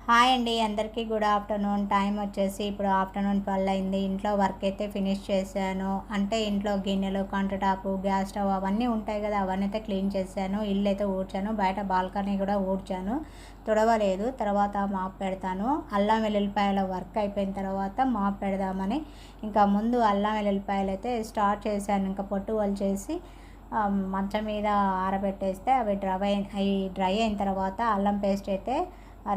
Hi అండి, అందరికీ good afternoon. Time వచ్చేసి ఇప్పుడు ఆఫ్టర్నూన్ 12 అయింది. ఇంట్లో వర్క్ అయితే ఫినిష్ చేశాను. అంటే ఇంట్లో గిన్నెలు, కౌంటర్ టాపు, గ్యాస్ స్టవ్ అవన్నీ ఉంటాయి కదా, అవన్నీ అయితే క్లీన్ చేశాను. ఇల్లు అయితే ఊడ్చాను, బయట బాల్కనీ కూడా ఊడ్చాను. తుడవలేదు, తర్వాత మాప్ పెడతాను. అల్లం వెల్లుల్లిపాయల వర్క్ అయిపోయిన తర్వాత మాప్ పెడదామని ఇంకా ముందు అల్లం వెల్లుల్లిపాయలు అయితే స్టార్ట్ చేశాను. ఇంకా పొట్టు వలిచేసి మంచం మీద ఆరబెట్టేస్తే అవి డ్రై అయిన తర్వాత అల్లం పేస్ట్ అయితే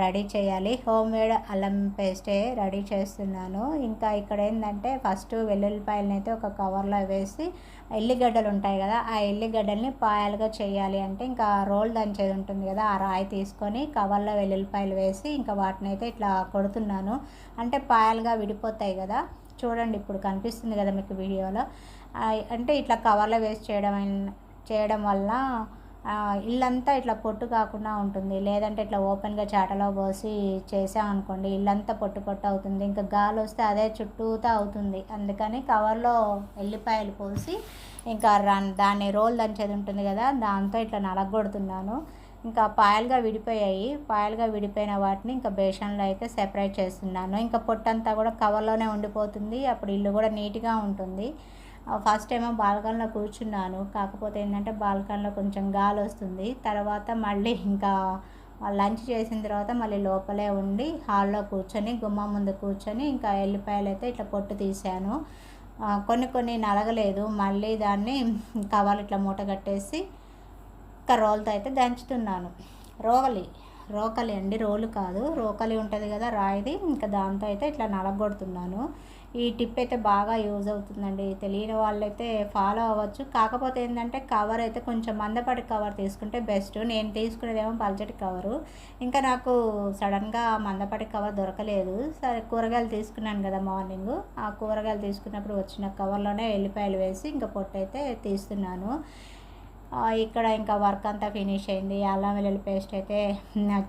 రెడీ చేయాలి. హోమ్ మేడ్ అల్లం పేస్టే రెడీ చేస్తున్నాను. ఇంకా ఇక్కడ ఏంటంటే ఫస్ట్ వెల్లుల్లిపాయలని అయితే ఒక కవర్లో వేసి, ఎల్లిగడ్డలు ఉంటాయి కదా, ఆ ఎల్లిగడ్డల్ని పాయలుగా చేయాలి. అంటే ఇంకా రోల్ దంచేది ఉంటుంది కదా, ఆ రాయి తీసుకొని కవర్లో వెల్లుల్లిపాయలు వేసి ఇంకా వాటిని అయితే ఇట్లా కొడుతున్నాను. అంటే పాయలుగా విడిపోతాయి కదా, చూడండి ఇప్పుడు కనిపిస్తుంది కదా మీకు వీడియోలో. అంటే ఇట్లా కవర్లో వేసి చేయడం వల్ల ఇల్లంతా ఇట్లా పొట్టు కాకుండా ఉంటుంది. లేదంటే ఇట్లా ఓపెన్గా చాటలో పోసి చేసామనుకోండి, ఇల్లంతా పొట్టు పొట్టు అవుతుంది. ఇంకా గాలి వస్తే అదే చుట్టూతా అవుతుంది. అందుకని కవర్లో ఎల్లిపాయలు పోసి ఇంకా దాన్ని రోల్ దంచేది ఉంటుంది కదా, దాంతో ఇట్లా నలగొడుతున్నాను. ఇంకా పాయలుగా విడిపోయిన వాటిని ఇంకా బేషన్లో అయితే సెపరేట్ చేస్తున్నాను. ఇంకా పొట్టంతా కూడా కవర్లోనే ఉండిపోతుంది. అప్పుడు ఇల్లు కూడా నీట్గా ఉంటుంది. ఫస్ట్ ఏమో బాల్కనీలో కూర్చున్నాను. కాకపోతే ఏంటంటే బాల్కనీలో కొంచెం గాలి వస్తుంది. తర్వాత మళ్ళీ ఇంకా లంచ్ చేసిన తర్వాత మళ్ళీ లోపలే ఉండి హాల్లో కూర్చొని, గుమ్మం ముందు కూర్చొని ఇంకా ఎల్లిపాయలు అయితే ఇట్లా పొట్టు తీసాను. కొన్ని నలగలేదు. మళ్ళీ దాన్ని కవర్లు ఇట్లా మూట కట్టేసి ఇంకా రోలుతో అయితే దంచుతున్నాను. రోకలి అండి, రోలు కాదు, రోకలి ఉంటుంది కదా రాయిది, ఇంకా దాంతో అయితే ఇట్లా నలగొడుతున్నాను. ఈ టిప్ అయితే బాగా యూజ్ అవుతుందండి. తెలియని వాళ్ళైతే ఫాలో అవ్వచ్చు. కాకపోతే ఏంటంటే కవర్ అయితే కొంచెం మందపాటి కవర్ తీసుకుంటే బెస్ట్. నేను తీసుకునేదేమో పల్చటి కవరు. ఇంకా నాకు సడన్గా మందపాటి కవర్ దొరకలేదు. సరే కూరగాయలు తీసుకున్నాను కదా మార్నింగ్, ఆ కూరగాయలు తీసుకున్నప్పుడు వచ్చిన కవర్లోనే ఎల్లిపాయలు వేసి ఇంకా పొట్టు అయితే తీస్తున్నాను. ఇక్కడ ఇంకా వర్క్ అంతా ఫినిష్ అయింది. అల్లం వెల్లుల్లి పేస్ట్ అయితే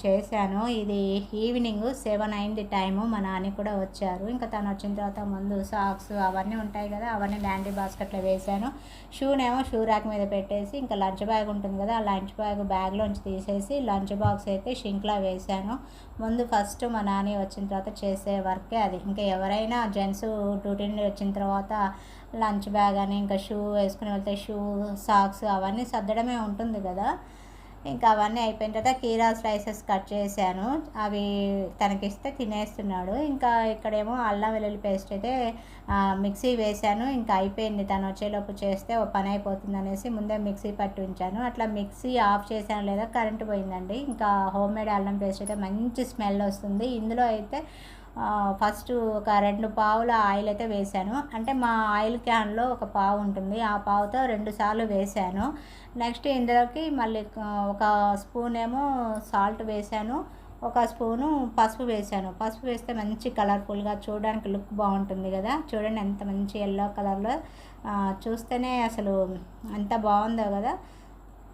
చేశాను. ఇది ఈవినింగ్ 7 అయింది టైము. మా నాన్న కూడా వచ్చారు. ఇంకా తను వచ్చిన తర్వాత ముందు సాక్స్ అవన్నీ ఉంటాయి కదా, అవన్నీ ల్యాండీ బాస్కెట్లో వేశాను. షూనేమో షూ ర్యాక్ మీద పెట్టేసి ఇంకా లంచ్ బ్యాగ్ ఉంటుంది కదా, ఆ లంచ్ బ్యాగ్లోంచి తీసేసి లంచ్ బాక్స్ అయితే షింక్లో వేశాను. ముందు ఫస్ట్ మా నాని వచ్చిన తర్వాత చేసే వర్కే అది. ఇంకా ఎవరైనా జెంట్స్ డ్యూటీ నుండి వచ్చిన తర్వాత లంచ్ బ్యాగ్ అని ఇంకా షూ వేసుకుని వెళ్తే షూ, సాక్స్ అవన్నీ సర్దడమే ఉంటుంది కదా. ఇంకా అవన్నీ అయిపోయిన తర్వాత కీరా స్లైసెస్ కట్ చేశాను. అవి తనకిస్తే తినేస్తున్నాడు. ఇంకా ఇక్కడేమో అల్లం వెల్లుల్లి పేస్ట్ అయితే మిక్సీ వేశాను. ఇంకా అయిపోయింది, తను వచ్చేలోపు చేస్తే ఓ పని అయిపోతుంది అనేసి ముందే మిక్సీ పట్టి ఉంచాను. అట్లా మిక్సీ ఆఫ్ చేశాను లేదా కరెంటు పోయిందండి. ఇంకా హోమ్ మేడ్ అల్లం పేస్ట్ అయితే మంచి స్మెల్ వస్తుంది. ఇందులో అయితే ఫస్ట్ ఒక 2 పావుల ఆయిల్ అయితే వేశాను. అంటే మా ఆయిల్ క్యాన్లో ఒక పావు ఉంటుంది, ఆ పావుతో 2 సార్లు వేశాను. నెక్స్ట్ ఇందులోకి మళ్ళీ ఒక స్పూన్ ఏమో సాల్ట్ వేశాను, ఒక స్పూను పసుపు వేశాను. పసుపు వేస్తే మంచి కలర్ఫుల్గా చూడడానికి లుక్ బాగుంటుంది కదా. చూడండి ఎంత మంచి ఎల్లో కలర్లో, చూస్తేనే అసలు ఎంత బాగుందో కదా.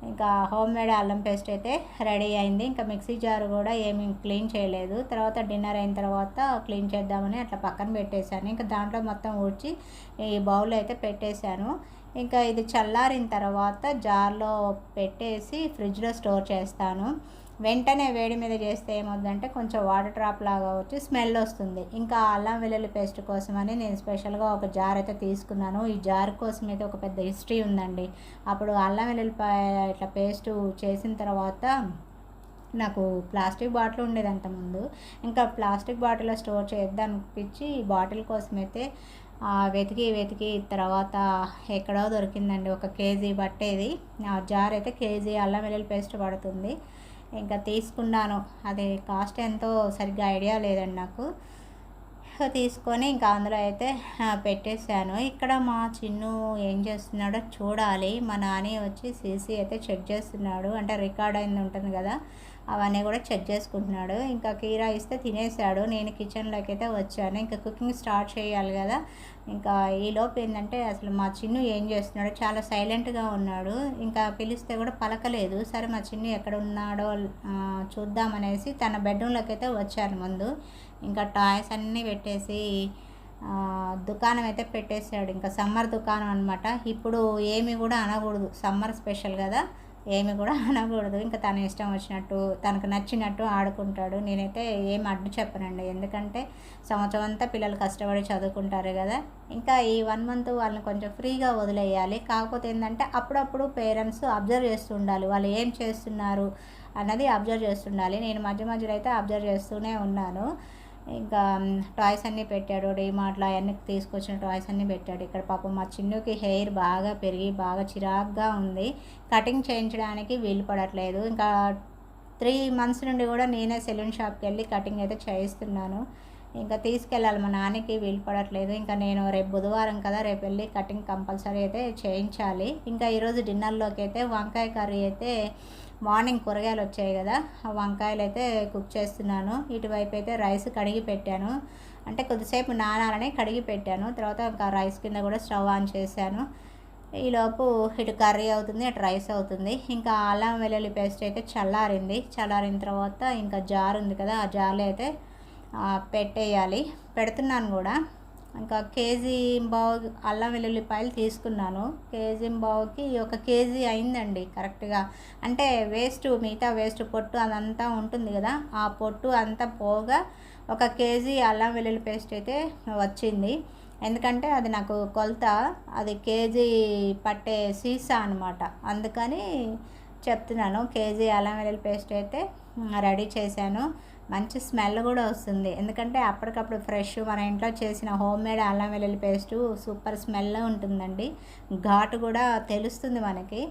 ఇంకా హోమ్ మేడ్ అల్లం పేస్ట్ అయితే రెడీ అయింది. ఇంకా మిక్సీ జార్ కూడా ఏమీ క్లీన్ చేయలేదు. తర్వాత డిన్నర్ అయిన తర్వాత క్లీన్ చేద్దామని అట్లా పక్కన పెట్టేశాను. ఇంకా దాంట్లో మొత్తం ఊడ్చి ఈ బౌల్ అయితే పెట్టేశాను. ఇంకా ఇది చల్లారిన తర్వాత జార్లో పెట్టేసి ఫ్రిడ్జ్లో స్టోర్ చేస్తాను. వెంటనే వేడి మీద చేస్తే ఏమవుతుందంటే కొంచెం వాటర్ డ్రాప్ లాగా వచ్చి స్మెల్ వస్తుంది. ఇంకా అల్లం వెల్లుల్లి పేస్ట్ కోసమని నేను స్పెషల్గా ఒక జార్ అయితే తీసుకున్నాను. ఈ జార్ కోసం అయితే ఒక పెద్ద హిస్టరీ ఉందండి. అప్పుడు అల్లం వెల్లుల్లిపాయ ఇట్లా పేస్ట్ చేసిన తర్వాత నాకు ప్లాస్టిక్ బాటిల్ ఉండేదంట ముందు. ఇంకా ప్లాస్టిక్ బాటిల్లో స్టోర్ చేద్దామనిపించి ఈ బాటిల్ కోసం అయితే వెతికి తర్వాత ఎక్కడో దొరికిందండి. 1 కేజీ పట్టేది ఆ జార్ అయితే, కేజీ అల్లం వెల్లుల్లి పేస్ట్ పడుతుంది. ఇంకా తీసుకున్నాను. అది కాస్ట్ ఎంతో సరిగ్గా ఐడియా లేదండి నాకు. తీసుకొని ఇంకా అందులో అయితే పెట్టేశాను. ఇక్కడ మా చిన్ను ఏం చేస్తున్నాడో చూడాలి. మా నాని వచ్చి సీసీ అయితే చెక్ చేస్తున్నాడు. అంటే రికార్డ్ అయింది ఉంటుంది కదా, అవన్నీ కూడా చెక్ చేసుకుంటున్నాడు. ఇంకా కీరా ఇస్తే తినేసాడు. నేను కిచెన్లోకి అయితే వచ్చాను. ఇంకా కుకింగ్ స్టార్ట్ చేయాలి కదా. ఇంకా ఈలోపు ఏంటంటే అసలు మా చిన్ను ఏం చేస్తున్నాడు, చాలా సైలెంట్గా ఉన్నాడు. ఇంకా పిలిస్తే కూడా పలకలేదు. సరే మా చిన్ను ఎక్కడ ఉన్నాడో చూద్దామనేసి తన బెడ్రూమ్లోకి అయితే వచ్చాను ముందు. ఇంకా టాయ్స్ అన్నీ పెట్టేసి దుకాణం అయితే పెట్టేశాడు. ఇంకా సమ్మర్ దుకాణం అనమాట. ఇప్పుడు ఏమి కూడా అనకూడదు, సమ్మర్ స్పెషల్ కదా, ఏమి కూడా అనకూడదు. ఇంకా తన ఇష్టం వచ్చినట్టు, తనకు నచ్చినట్టు ఆడుకుంటాడు. నేనైతే ఏం అడ్డు చెప్పనండి. ఎందుకంటే సంవత్సరం అంతా పిల్లలు కష్టపడి చదువుకుంటారు కదా! ఇంకా ఈ 1 మంత్ వాళ్ళని కొంచెం ఫ్రీగా వదిలేయాలి. కాకపోతే ఏందంటే అప్పుడప్పుడు పేరెంట్స్ అబ్జర్వ్ చేస్తూ ఉండాలి. వాళ్ళు ఏం చేస్తున్నారు అన్నది అబ్జర్వ్ చేస్తుండాలి. నేను మధ్య మధ్యలో అయితే అబ్జర్వ్ చేస్తూనే ఉన్నాను. ఇంకా టాయ్స్ అన్నీ పెట్టాడు. డీమార్ట్‌లో అయన్నీ తీసుకొచ్చిన టాయ్స్ అన్నీ పెట్టాడు. ఇక్కడ పాపం మా చిన్నుకి హెయిర్ బాగా పెరిగి బాగా చిరాకుగా ఉంది. కటింగ్ చేయించడానికి వీలు పడట్లేదు. ఇంకా 3 మంత్స్ నుండి కూడా నేనే సెలూన్ షాప్‌కెళ్ళి కటింగ్ అయితే చేయిస్తున్నాను. ఇంకా తీసుకెళ్ళాలి, మా నాన్నకి వీలు పడట్లేదు. ఇంకా నేను రేపు బుధవారం కదా, రేపు వెళ్ళి కటింగ్ కంపల్సరీ అయితే చేయించాలి. ఇంకా ఈరోజు డిన్నర్‌లోకి అయితే వంకాయ కర్రీ అయితే మార్నింగ్ కూరగాయలు వచ్చాయి కదా, ఆ వంకాయలు అయితే కుక్ చేస్తున్నాను. ఇటువైపు అయితే రైస్ కడిగి పెట్టాను. అంటే కొద్దిసేపు నానాలని కడిగి పెట్టాను. తర్వాత ఇంకా రైస్ కింద కూడా స్టవ్ ఆన్ చేశాను. ఈలోపు ఇటు కర్రీ అవుతుంది, అటు రైస్ అవుతుంది. ఇంకా అల్లం వెల్లుల్లి పేస్ట్ అయితే చల్లారింది. చల్లారిన తర్వాత ఇంకా జార్ ఉంది కదా, ఆ జార్లో అయితే పెట్టేయాలి. పెడుతున్నాను కూడా. ఇంకా కేజీ బావు అల్లం వెల్లుల్లిపాయలు తీసుకున్నాను. కేజీ బావుకి 1 కేజీ అయిందండి కరెక్ట్గా. అంటే వేస్ట్, మిగతా వేస్ట్ పొట్టు అదంతా ఉంటుంది కదా, ఆ పొట్టు అంతా పోగా 1 కేజీ అల్లం వెల్లుల్లి పేస్ట్ అయితే వచ్చింది. ఎందుకంటే అది నాకు కొలత, అది కేజీ పట్టే సీసా అనమాట. అందుకని చెప్తున్నాను. కేజీ అల్లం వెల్లుల్లి పేస్ట్ అయితే రెడీ చేశాను. మంచి స్మెల్ కూడా వస్తుంది. ఎందుకంటే అప్పటికప్పుడు ఫ్రెష్ మన ఇంట్లో చేసిన హోమ్మేడ్ అల్లం వెల్లుల్లి పేస్టు సూపర్ స్మెల్ ఉంటుందండి. ఘాటు కూడా తెలుస్తుంది మనకి.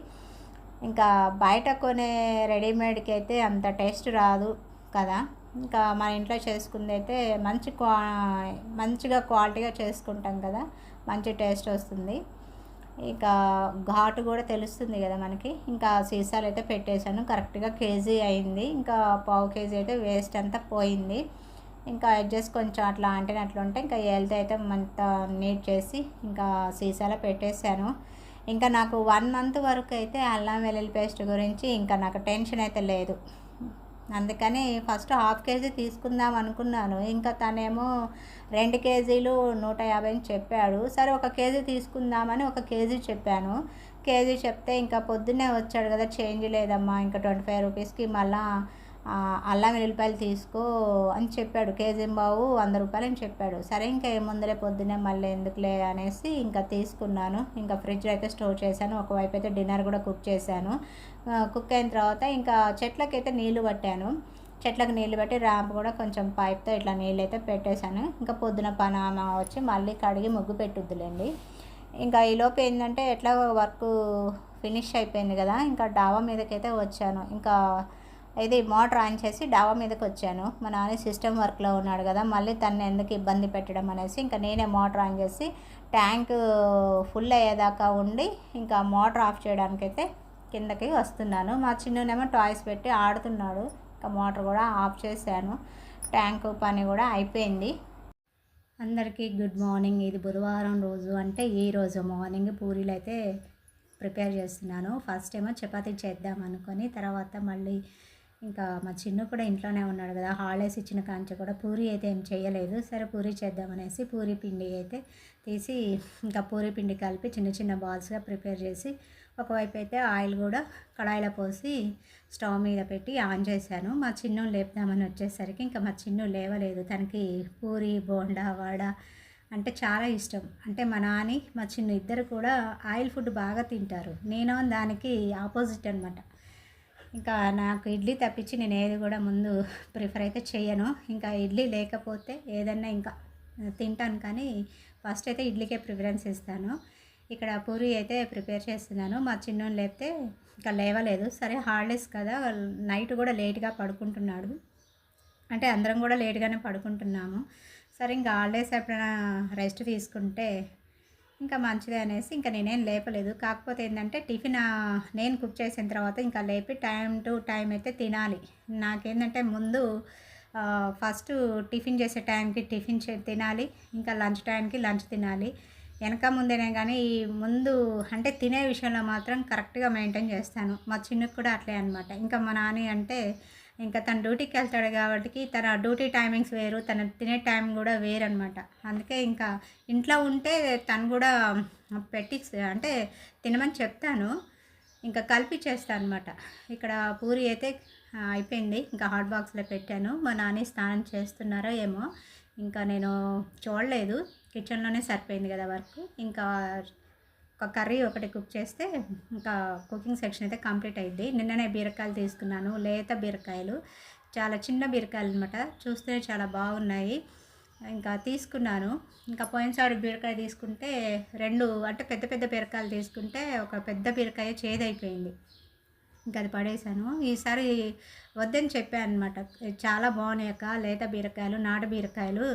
ఇంకా బయట కొనే రెడీమేడ్కి అయితే అంత టేస్ట్ రాదు కదా. ఇంకా మన ఇంట్లో చేసుకుంది అయితే మంచిగా క్వాలిటీగా చేసుకుంటాం కదా, మంచి టేస్ట్ వస్తుంది. ఇక ఘాటు కూడా తెలుస్తుంది కదా మనకి. ఇంకా సీసాలు అయితే పెట్టేశాను. కరెక్ట్గా కేజీ అయింది. ఇంకా పావు కేజీ అయితే వేస్ట్ అంతా పోయింది. ఇంకా అడ్జస్ట్ కొంచెం అట్లా అంటే అట్లుంటే ఇంకా ఏళ్ళతో అయితే అంతా నీట్ చేసి ఇంకా సీసాలో పెట్టేశాను. ఇంకా నాకు 1 మంత్ వరకు అయితే అల్లం వెల్లుల్లి పేస్ట్ గురించి ఇంకా నాకు టెన్షన్ అయితే లేదు. అందుకని ఫస్ట్ హాఫ్ కేజీ తీసుకుందాం అనుకున్నాను. ఇంకా తనేమో 2 కేజీలు 150 అని చెప్పాడు. సరే 1 కేజీ తీసుకుందామని 1 కేజీ చెప్పాను. కేజీ చెప్తే ఇంకా పొద్దున్నే వచ్చాడు కదా, చేంజ్ లేదమ్మా, ఇంకా 25 రూపీస్కి మళ్ళా అల్లం వెల్లుల్లిపాయలు తీసుకో అని చెప్పాడు. కేజీ బావు 100 రూపాయలు అని చెప్పాడు. సరే ఇంకా ఏముందులే పొద్దున్నే మళ్ళీ ఎందుకులే అనేసి ఇంకా తీసుకున్నాను. ఇంకా ఫ్రిడ్జ్లో అయితే స్టోర్ చేశాను. ఒకవైపు అయితే డిన్నర్ కూడా కుక్ చేశాను. కుక్ అయిన తర్వాత ఇంకా చెట్లకైతే నీళ్లు పట్టాను. చెట్లకు నీళ్ళు పెట్టి ర్యాంప్ కూడా కొంచెం పైప్తో ఇట్లా నీళ్ళు అయితే పెట్టేశాను. ఇంకా పొద్దున పనామ వచ్చి మళ్ళీ కడిగి ముగ్గు పెట్టుద్దులేండి. ఇంకా ఈలోపు ఏంటంటే ఎట్లా వర్క్ ఫినిష్ అయిపోయింది కదా, ఇంకా డాబా మీదకైతే వచ్చాను. ఇంకా ఇది మోటార్ ఆన్ చేసి డాబా మీదకి వచ్చాను. మా నాన్న సిస్టమ్ వర్క్లో ఉన్నాడు కదా, మళ్ళీ తను ఎందుకు ఇబ్బంది పెట్టడం అనేసి ఇంకా నేనే మోటార్ ఆన్ చేసి ట్యాంక్ ఫుల్ అయ్యేదాకా ఉండి ఇంకా మోటార్ ఆఫ్ చేయడానికైతే కిందకి వస్తున్నాను. మా చిన్ననేమో టాయ్స్ పెట్టి ఆడుతున్నాడు. ఇంకా మోటార్ కూడా ఆఫ్ చేశాను. ట్యాంక్ పని కూడా అయిపోయింది. అందరికీ గుడ్ మార్నింగ్. ఇది బుధవారం రోజు, అంటే ఈరోజు మార్నింగ్ పూరీలు అయితే ప్రిపేర్ చేస్తున్నాను. ఫస్ట్ ఏమో చపాతీ చేద్దాం అనుకొని, తర్వాత మళ్ళీ ఇంకా మా చిన్ను కూడా ఇంట్లోనే ఉన్నాడు కదా, హాలిడేస్ ఇచ్చిన కాంచి కూడా పూరీ అయితే ఏం చేయలేదు. సరే పూరీ చేద్దామనేసి పూరీ పిండి అయితే తీసి ఇంకా పూరీ పిండి కలిపి చిన్న చిన్న బాల్స్గా ప్రిపేర్ చేసి ఒకవైపు అయితే ఆయిల్ కూడా కడాయిలో పోసి స్టవ్ మీద పెట్టి ఆన్ చేశాను. మా చిన్ను లేపుదామని వచ్చేసరికి ఇంకా మా చిన్ను లేవలేదు. తనకి పూరి బోండా వడ అంటే చాలా ఇష్టం. అంటే మా నాని మా చిన్ను ఇద్దరు కూడా ఆయిల్ ఫుడ్ బాగా తింటారు. నేను దానికి ఆపోజిట్ అనమాట. ఇంకా నాకు ఇడ్లీ తప్పించి నేను ఏది కూడా ముందు ప్రిఫర్ అయితే చేయను. ఇంకా ఇడ్లీ లేకపోతే ఏదన్నా ఇంకా తింటాను, కానీ ఫస్ట్ అయితే ఇడ్లీకే ప్రిఫరెన్స్ ఇస్తాను. ఇక్కడ పూరి అయితే ప్రిపేర్ చేస్తున్నాను. మా చిన్నోని లేపితే ఇంకా లేవలేదు. సరే హాలిడేస్ కదా, నైట్ కూడా లేట్గా పడుకుంటున్నాడు. అంటే అందరం కూడా లేట్గానే పడుకుంటున్నాము. సరే ఇంకా హాలిడేస్ ఎప్పుడైనా రెస్ట్ తీసుకుంటే ఇంకా మంచిదే అనేసి ఇంకా నేనేం లేపలేదు. కాకపోతే ఏంటంటే టిఫిన్ నేను కుక్ చేసిన తర్వాత ఇంకా లేపి టైం టు టైం అయితే తినాలి. నాకేంటంటే ముందు ఫస్ట్ టిఫిన్ చేసే టైంకి టిఫిన్ తినాలి, ఇంకా లంచ్ టైంకి లంచ్ తినాలి. వెనక ముందేనే కానీ ముందు అంటే తినే విషయంలో మాత్రం కరెక్ట్గా మెయింటైన్ చేస్తాను. మా చిన్నకు కూడా అట్లే అనమాట. ఇంకా మా నాని అంటే ఇంకా తన డ్యూటీకి వెళ్తాడు కాబట్టి తన డ్యూటీ టైమింగ్స్ వేరు, తన తినే టైం కూడా వేరు అనమాట. అందుకే ఇంకా ఇంట్లో ఉంటే తను కూడా పెట్టి అంటే తినమని చెప్తాను. ఇంకా కలిపిచ్చేస్తాను అనమాట. ఇక్కడ పూరి అయితే అయిపోయింది. ఇంకా హాట్ బాక్స్‌లో పెట్టాను. మా నాని స్నానం చేస్తున్నారో ఏమో! ఇంకా నేను చూడలేదు. కిచెన్‌లోనే సరిపోయింది కదా వర్క్. ఇంకా ఒక కర్రీ ఒకటి కుక్ చేస్తే ఇంకా కుకింగ్ సెక్షన్ అయితే కంప్లీట్ అయ్యిద్ది. నిన్ననే బీరకాయలు తీసుకున్నాను. లేత బీరకాయలు. చాలా చిన్న బీరకాయలు అనమాట. చూస్తే చాలా బాగున్నాయి. ఇంకా తీసుకున్నాను. ఇంకా పోయినసారి బీరకాయ తీసుకుంటే 2 అంటే పెద్ద పెద్ద బీరకాయలు తీసుకుంటే ఒక పెద్ద బీరకాయ చేదైపోయింది. ఇంకా అది పడేశాను. ఈసారి వద్దని చెప్పాను అనమాట. చాలా బాగున్నాయి అక్క లేత బీరకాయలు, నాటు బీరకాయలు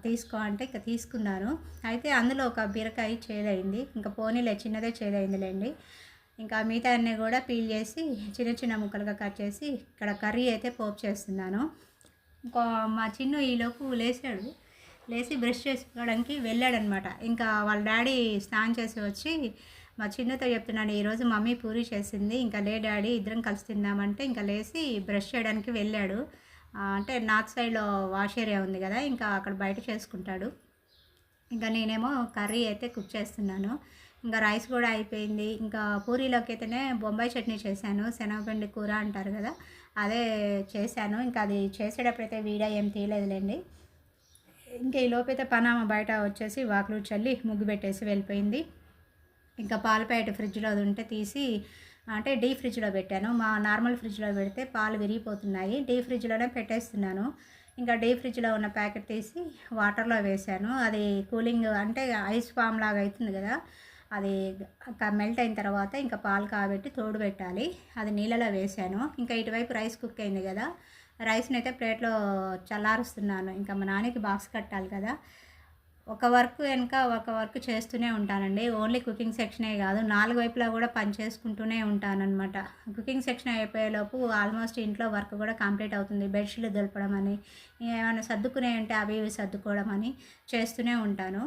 తీసుకో అంటే ఇక తీసుకున్నాను. అయితే అందులో ఒక బీరకాయ చేదయింది. ఇంకా పోనీలే చిన్నదే చేదయిందిలేండి. ఇంకా మిగతా అన్నీ కూడా పీల్ చేసి చిన్న చిన్న ముక్కలుగా కట్ చేసి ఇక్కడ కర్రీ అయితే పోపు చేస్తున్నాను. ఇంకా మా చిన్ను ఈలోపు లేచాడు. లేచి బ్రష్ చేసుకోవడానికి వెళ్ళాడనమాట. ఇంకా వాళ్ళ డాడీ స్నానం చేసి వచ్చి మా చిన్నతో చెప్తున్నాను, ఈరోజు మమ్మీ పూరి చేసింది, ఇంకా లే డాడీ ఇద్దరం కలిసి తిందామంటే ఇంకా లేచి బ్రష్ చేయడానికి వెళ్ళాడు. అంటే నార్త్ సైడ్లో వాష్ ఏరియా ఉంది కదా, ఇంకా అక్కడ బయట చేసుకుంటాడు. ఇంకా నేనేమో కర్రీ అయితే కుక్ చేస్తున్నాను. ఇంకా రైస్ కూడా అయిపోయింది. ఇంకా పూరీలోకి అయితేనే బొంబాయి చట్నీ చేశాను. శనగపిండి కూర అంటారు కదా, అదే చేశాను. ఇంకా అది చేసేటప్పుడైతే వీడియో ఏం తీయలేదులేండి. ఇంకా ఈ లోపైతే పనామ బయట వచ్చేసి వాకిలు చల్లి ముగ్గు పెట్టేసి వెళ్ళిపోయింది. ఇంకా పాల ప్యాకెట్ ఫ్రిడ్జ్లో అది ఉంటే తీసి అంటే డీ ఫ్రిడ్జ్లో పెట్టాను. మా నార్మల్ ఫ్రిడ్జ్లో పెడితే పాలు విరిగిపోతున్నాయి. డీ ఫ్రిడ్జ్లోనే పెట్టేస్తున్నాను. ఇంకా డీ ఫ్రిడ్జ్లో ఉన్న ప్యాకెట్ తీసి వాటర్లో వేసాను. అది కూలింగ్ అంటే ఐస్ ఫామ్ లాగా అవుతుంది కదా, అది మెల్ట్ అయిన తర్వాత ఇంకా పాలు కాబెట్టి తోడు పెట్టాలి. అది నీళ్ళలో వేసాను. ఇంకా ఇటువైపు రైస్ కుక్ అయింది కదా, రైస్ని అయితే ప్లేట్లో చల్లారుస్తున్నాను. ఇంకా మా నాన్నకి బాక్స్ కట్టాలి కదా, ఒక వర్క్ వెనుక ఒక వర్క్ చేస్తూనే ఉంటానండి. ఓన్లీ కుకింగ్ సెక్షనే కాదు, 4 వైపులా కూడా పని చేసుకుంటూనే ఉంటానన్నమాట. కుకింగ్ సెక్షన్ అయిపోయేలోపు ఆల్మోస్ట్ ఇంట్లో వర్క్ కూడా కంప్లీట్ అవుతుంది. బెడ్షీట్లు దులపడం అని, ఏమైనా సర్దుకునే ఉంటే అవి ఇవి సర్దుకోవడం అని చేస్తూనే ఉంటాను.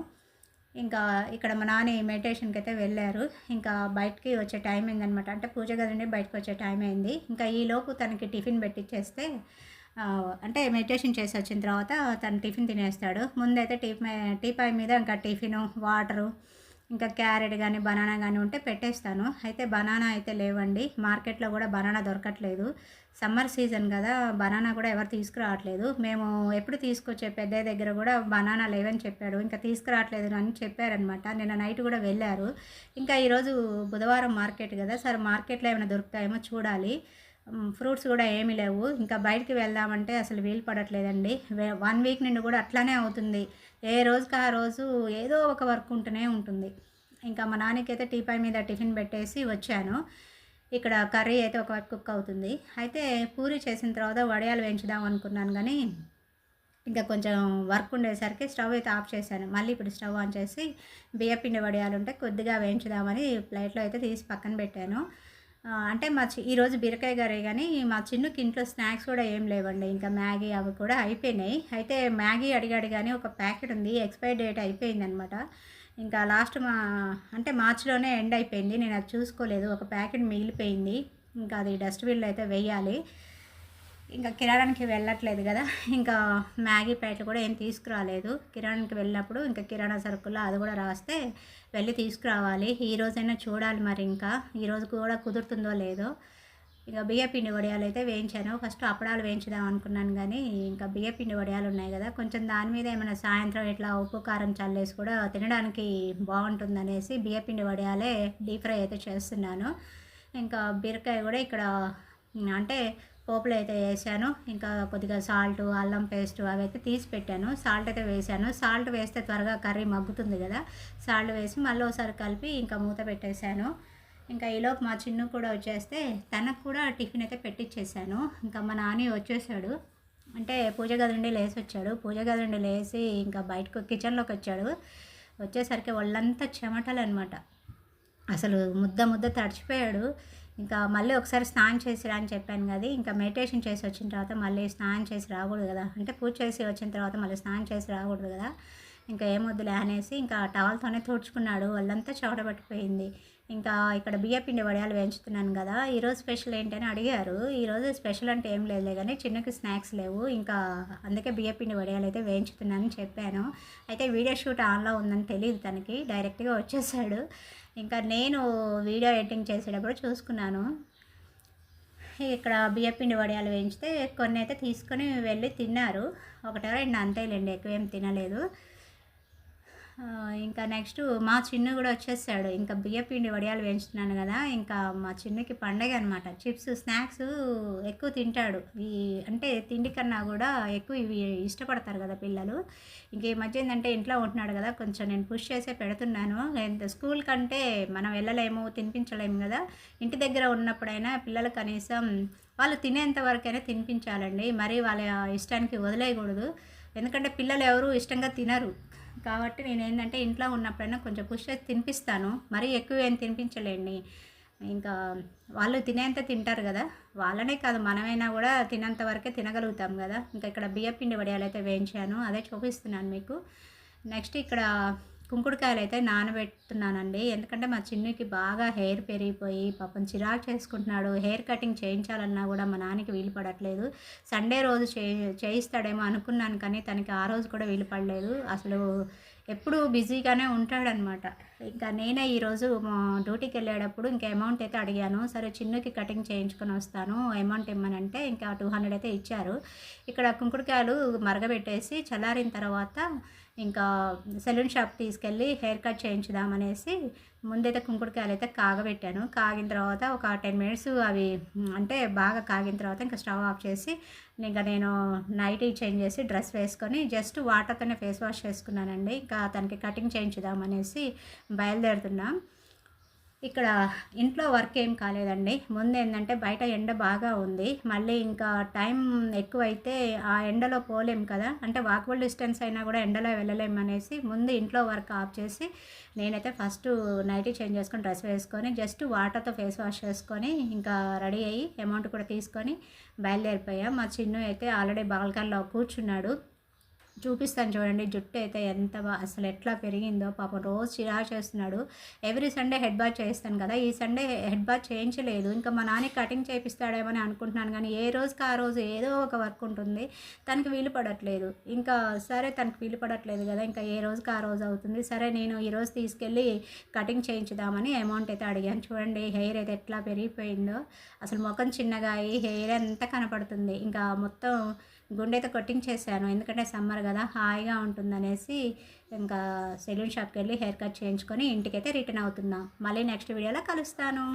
ఇంకా ఇక్కడ మా నాన్న మెడిటేషన్కి అయితే వెళ్ళారు. ఇంకా బయటికి వచ్చే టైం అయిందనమాట. అంటే పూజ గది నుండి బయటకు వచ్చే టైం అయింది. ఇంకా ఈలోపు తనకి టిఫిన్ పెట్టిచ్చేస్తే అంటే మెడిటేషన్ చేసి వచ్చిన తర్వాత తను టిఫిన్ తినేస్తాడు. ముందైతే టీపాయ్ మీద ఇంకా టిఫిను, వాటరు, ఇంకా క్యారెట్ కానీ బనానా కానీ ఉంటే పెట్టేస్తాను. అయితే బనానా అయితే లేవండి. మార్కెట్లో కూడా బనానా దొరకట్లేదు. సమ్మర్ సీజన్ కదా, బనానా కూడా ఎవరు తీసుకురావట్లేదు. మేము ఎప్పుడు తీసుకొచ్చే పెద్దయ్య దగ్గర కూడా బనానా లేవని చెప్పాడు. ఇంకా తీసుకురావట్లేదు అని చెప్పారనమాట. నిన్న నైట్ కూడా వెళ్ళారు. ఇంకా ఈరోజు బుధవారం మార్కెట్ కదా, సరే మార్కెట్లో ఏమైనా దొరుకుతాయేమో చూడాలి. ఫ్రూట్స్ కూడా ఏమీ లేవు. ఇంకా బయటికి వెళ్దామంటే అసలు వీలు పడట్లేదండి. 1 వీక్ నుండి కూడా అట్లానే అవుతుంది. ఏ రోజుకి ఆ రోజు ఏదో ఒక వర్క్ ఉంటూనే ఉంటుంది. ఇంకా మా నాన్నకైతే టీపాయ్ మీద టిఫిన్ పెట్టేసి వచ్చాను. ఇక్కడ కర్రీ అయితే ఒకవైపు కుక్ అవుతుంది. అయితే పూరి చేసిన తర్వాత వడియాలు వేయించుదాం అనుకున్నాను కానీ ఇంకా కొంచెం వర్క్ ఉండేసరికి స్టవ్ అయితే ఆఫ్ చేశాను. మళ్ళీ ఇప్పుడు స్టవ్ ఆన్ చేసి బియ్యపిండి వడియాలు ఉంటే కొద్దిగా వేయించుదామని ప్లేట్లో అయితే తీసి పక్కన పెట్టాను. అంటే ఈరోజు బీరకాయ కర్రీ కానీ మా చిన్నుకి ఇంట్లో స్నాక్స్ కూడా ఏం లేవండి. ఇంకా మ్యాగీ అవి కూడా అయిపోయినాయి. అయితే మ్యాగీ అడిగాడు కానీ ఒక ప్యాకెట్ ఉంది, ఎక్స్పైరీ డేట్ అయిపోయిందనమాట. ఇంకా లాస్ట్ అంటే మార్చిలోనే ఎండ్ అయిపోయింది. నేను అది చూసుకోలేదు. ఒక ప్యాకెట్ మిగిలిపోయింది. ఇంకా అది డస్ట్బిన్లో అయితే వేయాలి. ఇంకా కిరాణానికి వెళ్ళట్లేదు కదా, ఇంకా మ్యాగీ ప్యాకెట్లు కూడా ఏం తీసుకురాలేదు. కిరాణానికి వెళ్ళినప్పుడు ఇంకా కిరాణా సరుకుల్లో అది కూడా రాస్తే వెళ్ళి తీసుకురావాలి. ఈరోజైనా చూడాలి మరి, ఇంకా ఈరోజు కూడా కుదురుతుందో లేదో. ఇక బియ్యపిండి వడియాలు అయితే వేయించాను. ఫస్ట్ అప్పడాలు వేయించుదాం అనుకున్నాను కానీ ఇంకా బియ్యపిండి వడియాలు ఉన్నాయి కదా, కొంచెం దాని మీద ఏమైనా సాయంత్రం ఇట్లా ఉప్పు కారం చల్లేసి కూడా తినడానికి బాగుంటుందనేసి బియ్యపిండి వడియాలే డీప్ ఫ్రై అయితే చేస్తున్నాను. ఇంకా బీరకాయ కూడా ఇక్కడ అంటే పోపులో అయితే వేసాను. ఇంకా కొద్దిగా సాల్ట్, అల్లం పేస్ట్ అవి అయితే తీసి పెట్టాను. సాల్ట్ అయితే వేసాను. సాల్ట్ వేస్తే త్వరగా కర్రీ మగ్గుతుంది కదా, సాల్ట్ వేసి మళ్ళీ ఒకసారి కలిపి ఇంకా మూత పెట్టేశాను. ఇంకా ఈలోపు మా చిన్ను కూడా వచ్చేస్తే తనకు కూడా టిఫిన్ అయితే పెట్టించేసాను. ఇంకా మా నాని వచ్చేసాడు. అంటే పూజ గది నుండి లేచి వచ్చాడు. పూజ గది నుండి లేచి ఇంకా బయటకు కిచెన్లోకి వచ్చాడు. వచ్చేసరికి వాళ్ళంతా చెమటలు అనమాట. అసలు ముద్ద తడిచిపోయాడు. ఇంకా మళ్ళీ ఒకసారి స్నానం చేసిరా అని చెప్పాను కదా, ఇంకా మెడిటేషన్ చేసి వచ్చిన తర్వాత మళ్ళీ స్నానం చేసి రాకూడదు కదా, అంటే పూజ చేసి వచ్చిన తర్వాత మళ్ళీ స్నానం చేసి రాకూడదు కదా, ఇంకా ఏమొద్దులే అనేసి ఇంకా టవల్తోనే తుడుచుకున్నాడు. వాళ్ళంతా చెమట పట్టిపోయింది. ఇంకా ఇక్కడ బియ్యపిండి వడియాలు వేయించుతున్నాను కదా, ఈరోజు స్పెషల్ ఏంటని అడిగారు. ఈరోజు స్పెషల్ అంటే ఏం లేదులే కానీ చిన్నకి స్నాక్స్ లేవు, ఇంకా అందుకే బియ్యపిండి వడియాలు అయితే వేయించుతున్నానని చెప్పాను. అయితే వీడియో షూట్ ఆన్లో ఉందని తెలియదు తనకి, డైరెక్ట్గా వచ్చేసాడు. ఇంకా నేను వీడియో ఎడిటింగ్ చేసేటప్పుడు చూసుకున్నాను. ఇక్కడ బియ్యపిండి వడియాలు వేయించితే కొన్ని అయితే తీసుకొని వెళ్ళి తిన్నారు. ఒకటో రెండు అంతేలేండి, ఎక్కువేం తినలేదు. ఇంకా నెక్స్ట్ మా చిన్ను కూడా వచ్చేసాడు. ఇంకా బియ్యపిండి వడియాలు వేయించుతున్నాను కదా, ఇంకా మా చిన్నుకి పండగ అనమాట. చిప్స్ స్నాక్స్ ఎక్కువ తింటాడు. అంటే తిండి కన్నా కూడా ఎక్కువ ఇవి ఇష్టపడతారు కదా పిల్లలు. ఇంక ఈ మధ్య ఏంటంటే ఇంట్లో ఉంటున్నాడు కదా, కొంచెం నేను పుష్ చేసే పెడుతున్నాను. స్కూల్ కంటే మనం వెళ్ళలేము, తినిపించలేము కదా. ఇంటి దగ్గర ఉన్నప్పుడైనా పిల్లలు కనీసం వాళ్ళు తినేంత వరకైనా తినిపించాలండి. మరి వాళ్ళ ఇష్టానికి వదిలేయకూడదు. ఎందుకంటే పిల్లలు ఎవరు ఇష్టంగా తినరు. కాబట్టి నేనేంటంటే ఇంట్లో ఉన్నప్పుడైనా కొంచెం పుష్ చేసి తినిపిస్తాను. మరీ ఎక్కువ ఏం తినిపించలేండి. ఇంకా వాళ్ళు తినేంత తింటారు కదా, వాళ్ళనే కాదు మనమైనా కూడా తినేంత వరకే తినగలుగుతాం కదా. ఇంకా ఇక్కడ బియ్యపిండి వడియాలు అయితే వేయించాను, అదే చూపిస్తున్నాను మీకు. నెక్స్ట్ ఇక్కడ కుంకుడుకాయలు అయితే నానబెడుతున్నానండి. ఎందుకంటే మా చిన్నుకి బాగా హెయిర్ పెరిగిపోయి పాపం చిరాకు చేసుకుంటున్నాడు. హెయిర్ కటింగ్ చేయించాలన్నా కూడా మా నాన్నకి వీలు పడట్లేదు. సండే రోజు చేయిస్తాడేమో అనుకున్నాను, కానీ తనకి ఆ రోజు కూడా వీలు పడలేదు. అసలు ఎప్పుడూ బిజీగానే ఉంటాడనమాట. ఇంకా నేనే ఈరోజు డ్యూటీకి వెళ్ళేటప్పుడు ఇంకా అమౌంట్ అయితే అడిగాను. సరే చిన్నుకి కటింగ్ చేయించుకొని వస్తాను, అమౌంట్ ఇమ్మనంటే ఇంకా 200 అయితే ఇచ్చారు. ఇక్కడ కుంకుడుకాయలు మరగబెట్టేసి చల్లారిన తర్వాత ఇంకా సెలూన్ షాప్ తీసుకెళ్ళి హెయిర్ కట్ చేయించుదామనేసి ముందైతే కుంకుడుకాయలు అయితే కాగబెట్టాను. కాగిన తర్వాత ఒక 10 మినిట్స్ అవి అంటే బాగా కాగిన తర్వాత ఇంకా స్టవ్ ఆఫ్ చేసి ఇంకా నేను నైటీ చేంజ్ చేసి డ్రెస్ వేసుకొని జస్ట్ వాటర్తోనే ఫేస్ వాష్ చేసుకున్నానండి. ఇంకా తనకి కటింగ్ చేయించుదామనేసి బయలుదేరుతున్నాం. ఇక్కడ ఇంట్లో వర్క్ ఏం కాలేదండి. ముందు ఏంటంటే బయట ఎండ బాగా ఉంది, మళ్ళీ ఇంకా టైం ఎక్కువైతే ఆ ఎండలో పోలేం కదా, అంటే వాకబుల్ డిస్టెన్స్ అయినా కూడా ఎండలో వెళ్ళలేమనేసి ముందు ఇంట్లో వర్క్ ఆఫ్ చేసి నేనైతే ఫస్ట్ నైటీ చేంజ్ చేసుకొని డ్రెస్ వేసుకొని జస్ట్ వాటర్తో ఫేస్ వాష్ చేసుకొని ఇంకా రెడీ అయ్యి అమౌంట్ కూడా తీసుకొని బయలుదేరిపోయాం. మా చిన్ను అయితే ఆల్రెడీ బాల్కనీలో కూర్చున్నాడు. చూపిస్తాను చూడండి, జుట్టు అయితే ఎంత అసలు ఎట్లా పెరిగిందో. పాపం రోజు చిరాకు చేస్తున్నాడు. ఎవ్రీ సండే హెడ్ బాత్ చేస్తాను కదా, ఈ సండే హెడ్ బాత్ చేయించలేదు. ఇంకా మా నాన్న కటింగ్ చేపిస్తాడేమో అని అనుకుంటున్నాను, కానీ ఏ రోజుకి ఆ రోజు ఏదో ఒక వర్క్ ఉంటుంది, తనకి వీలు పడట్లేదు. ఇంకా సరే తనకి వీలు పడట్లేదు కదా, ఇంకా ఏ రోజుకి ఆ రోజు అవుతుంది. సరే నేను ఈరోజు తీసుకెళ్ళి కటింగ్ చేయించుదామని అమౌంట్ అయితే అడిగాను. చూడండి హెయిర్ అయితే ఎట్లా పెరిగిపోయిందో, అసలు ముఖం చిన్నగా అయ్యి హెయిర్ అంతా కనపడుతుంది. ఇంకా మొత్తం గుండె అయితే కొట్టించేసాను, ఎందుకంటే సమ్మర్ కదా హాయిగా ఉంటుందనేసి. ఇంకా సెలూన్ షాప్కి వెళ్ళి హెయిర్ కట్ చేయించుకొని ఇంటికైతే రిటర్న్ అవుతున్నాం. మళ్ళీ నెక్స్ట్ వీడియోలో కలుస్తాను.